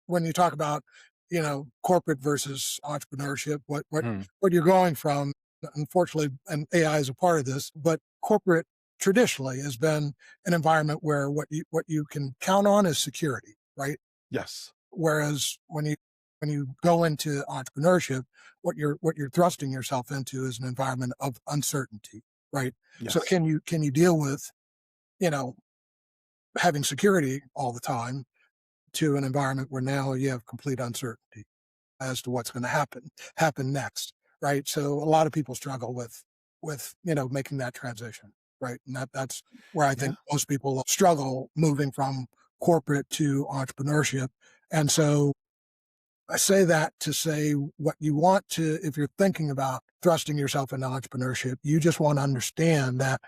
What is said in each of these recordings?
when you talk about, corporate versus entrepreneurship, Mm, what you're going from, unfortunately, and AI is a part of this, but corporate traditionally has been an environment where what you can count on is security, right? yes. Whereas when you go into entrepreneurship, what you're thrusting yourself into is an environment of uncertainty, right? So Yes. can you deal with, you know, having security all the time to an environment where now you have complete uncertainty as to what's going to happen next, right? So a lot of people struggle with making that transition, right? And that's where I Yeah. think most people struggle moving from corporate to entrepreneurship. And so I say that to say what you want to, if you're thinking about thrusting yourself into entrepreneurship, you just want to understand that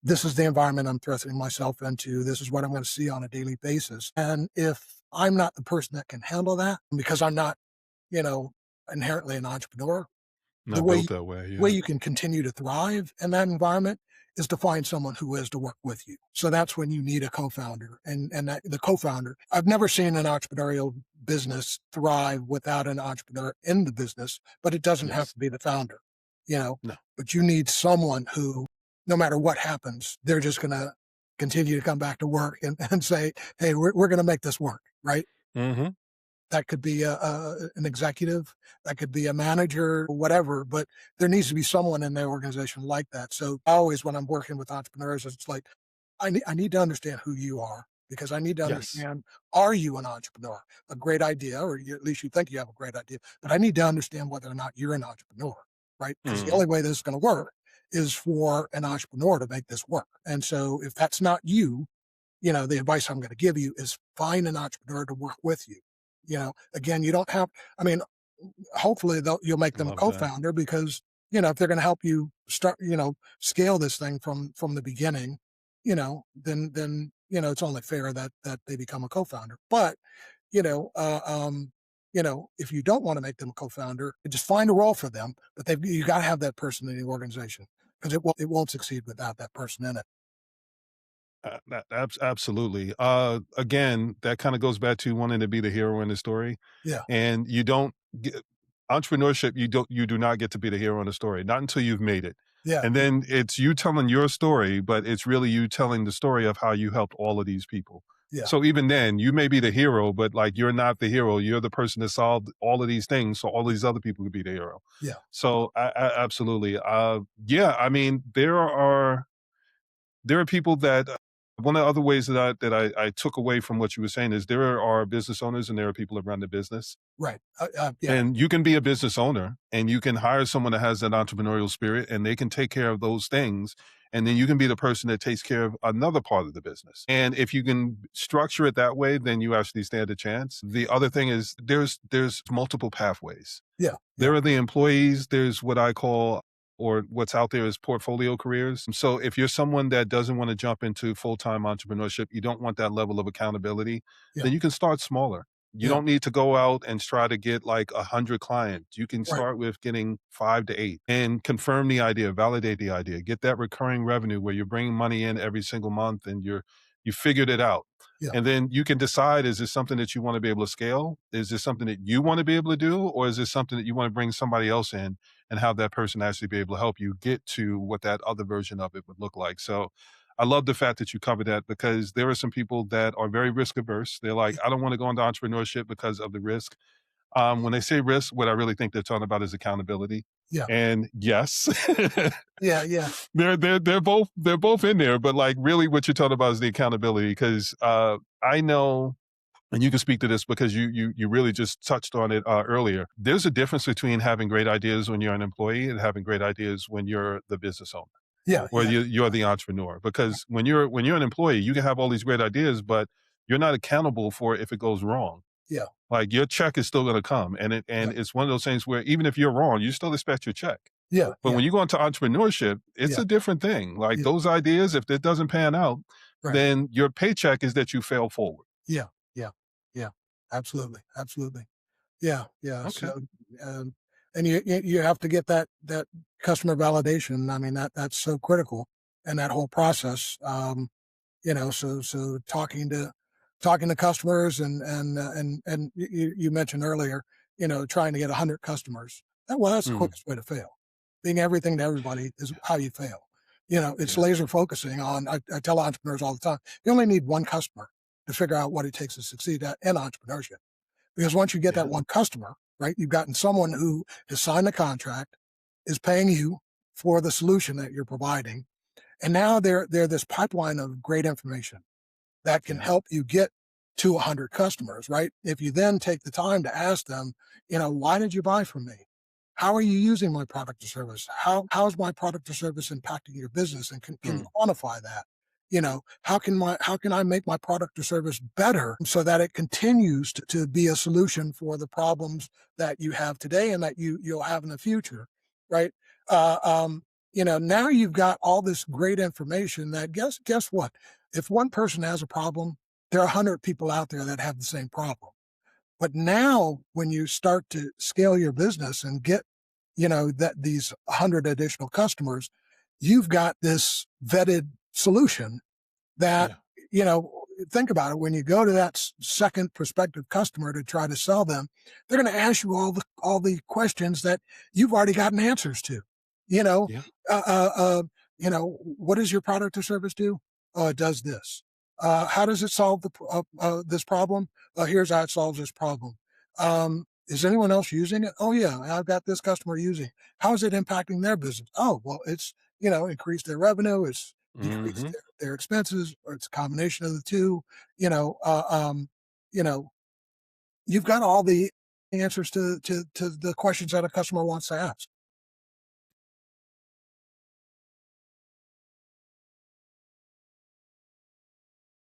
this is the environment I'm thrusting myself into. This is what I'm going to see on a daily basis. And if I'm not the person that can handle that, because I'm not, you know, inherently an entrepreneur, the Not way built that way. way Yeah. you can continue to thrive in that environment is to find someone who is to work with you. So that's when you need a co-founder, and that the co-founder. I've never seen an entrepreneurial business thrive without an entrepreneur in the business, but it doesn't have Yes. to be the founder, you know. No. But you need someone who, no matter what happens, they're just going to continue to come back to work and say, "Hey, we're going to make this work," right? Hmm. That could be an executive, that could be a manager, whatever, but there needs to be someone in their organization like that. So always when I'm working with entrepreneurs, it's like, I need to understand who you are because I need to Yes. understand, are you an entrepreneur? A great idea, or at least you think you have a great idea, but I need to understand whether or not you're an entrepreneur, right? Because the Hmm. only way this is going to work is for an entrepreneur to make this work. And so if that's not you, the advice I'm going to give you is find an entrepreneur to work with you. Again, you don't have, I mean, hopefully you'll make them a Love that. co-founder because, if they're going to help you start, scale this thing from the beginning, then it's only fair that they become a co-founder. But, you know, uh, um, if you don't want to make them a co-founder, just find a role for them, but you got to have that person in the organization because it won't succeed without that person in it. Absolutely. Again, that kind of goes back to wanting to be the hero in the story, Yeah. and you don't get entrepreneurship. You do not get to be the hero in the story, not until you've made it. Yeah. And then it's you telling your story, but it's really you telling the story of how you helped all of these people. Yeah. So even then, you may be the hero, but like you're not the hero. You're the person that solved all of these things, so all these other people could be the hero. Yeah. So absolutely, yeah. I mean, there are people that one of the other ways that I took away from what you were saying is there are business owners and there are people that run the business. Right. Yeah. And you can be a business owner and you can hire someone that has that entrepreneurial spirit and they can take care of those things. And then you can be the person that takes care of another part of the business. And if you can structure it that way, then you actually stand a chance. The other thing is there's multiple pathways. Yeah. There Yeah. are the employees, there's what I call or what's out there is portfolio careers. So if you're someone that doesn't want to jump into full-time entrepreneurship, you don't want that level of accountability, Yeah. then you can start smaller. You Yeah. don't need to go out and try to get like 100 clients. You can Right. start with getting 5 to 8 and confirm the idea, validate the idea, get that recurring revenue where you're bringing money in every single month and you figured it out. Yeah. And then you can decide, is this something that you want to be able to scale? Is this something that you want to be able to do? Or is this something that you want to bring somebody else in and have that person actually be able to help you get to what that other version of it would look like? So I love the fact that you covered that because there are some people that are very risk averse. They're like, I don't want to go into entrepreneurship because of the risk. When they say risk, what I really think they're talking about is accountability. Yeah. And yes, Yeah. Yeah. they're both in there, but like really what you're talking about is the accountability because I know and you can speak to this because you really just touched on it earlier. There's a difference between having great ideas when you're an employee and having great ideas when you're the business owner Yeah. or Yeah. you're the entrepreneur. Because when you're an employee, you can have all these great ideas, but you're not accountable for it if it goes wrong. Yeah. Like your check is still going to come, and it Yeah. and it's one of those things where even if you're wrong, you still expect your check. Yeah. But Yeah. when you go into entrepreneurship, it's Yeah. a different thing. Like Yeah. those ideas, if it doesn't pan out, Right. then your paycheck is that you fail forward. Yeah. Yeah. Yeah. Absolutely. Absolutely. Yeah. Yeah. Okay. So, um, and you have to get that customer validation. I mean, that's so critical in that whole process. So talking to talking to customers and you mentioned earlier, trying to get 100 customers. Well, that's the Mhm. quickest way to fail. Being everything to everybody is how you fail. It's Yeah. laser focusing on. I tell entrepreneurs all the time, you only need one customer to figure out what it takes to succeed in entrepreneurship. Because once you get that Yeah. one customer, right, you've gotten someone who has signed the contract, is paying you for the solution that you're providing, and now they're this pipeline of great information that can Yeah. help you get to 100 customers, right? If you then take the time to ask them, why did you buy from me? How are you using my product or service? How's my product or service impacting your business? And can you Mm. quantify that? How can I make my product or service better so that it continues to be a solution for the problems that you have today and that you'll have in the future, right? Uh, um, now you've got all this great information that guess what? If one person has a problem, there are 100 people out there that have the same problem. But now when you start to scale your business and get, that these 100 additional customers, you've got this vetted solution that, Yeah. you know, think about it. When you go to that second prospective customer to try to sell them, they're going to ask you all the questions that you've already gotten answers to. You know, Yeah. uh, uh, uh, what does your product or service do? Oh, it does this. How does it solve this problem? Here's how it solves this problem. Is anyone else using it? Oh yeah, I've got this customer using. How is it impacting their business? Oh well, it's increased their revenue. It's decreased Mhm. their expenses, or it's a combination of the two. You know, uh, um, you know, you've got all the answers to the questions that a customer wants to ask.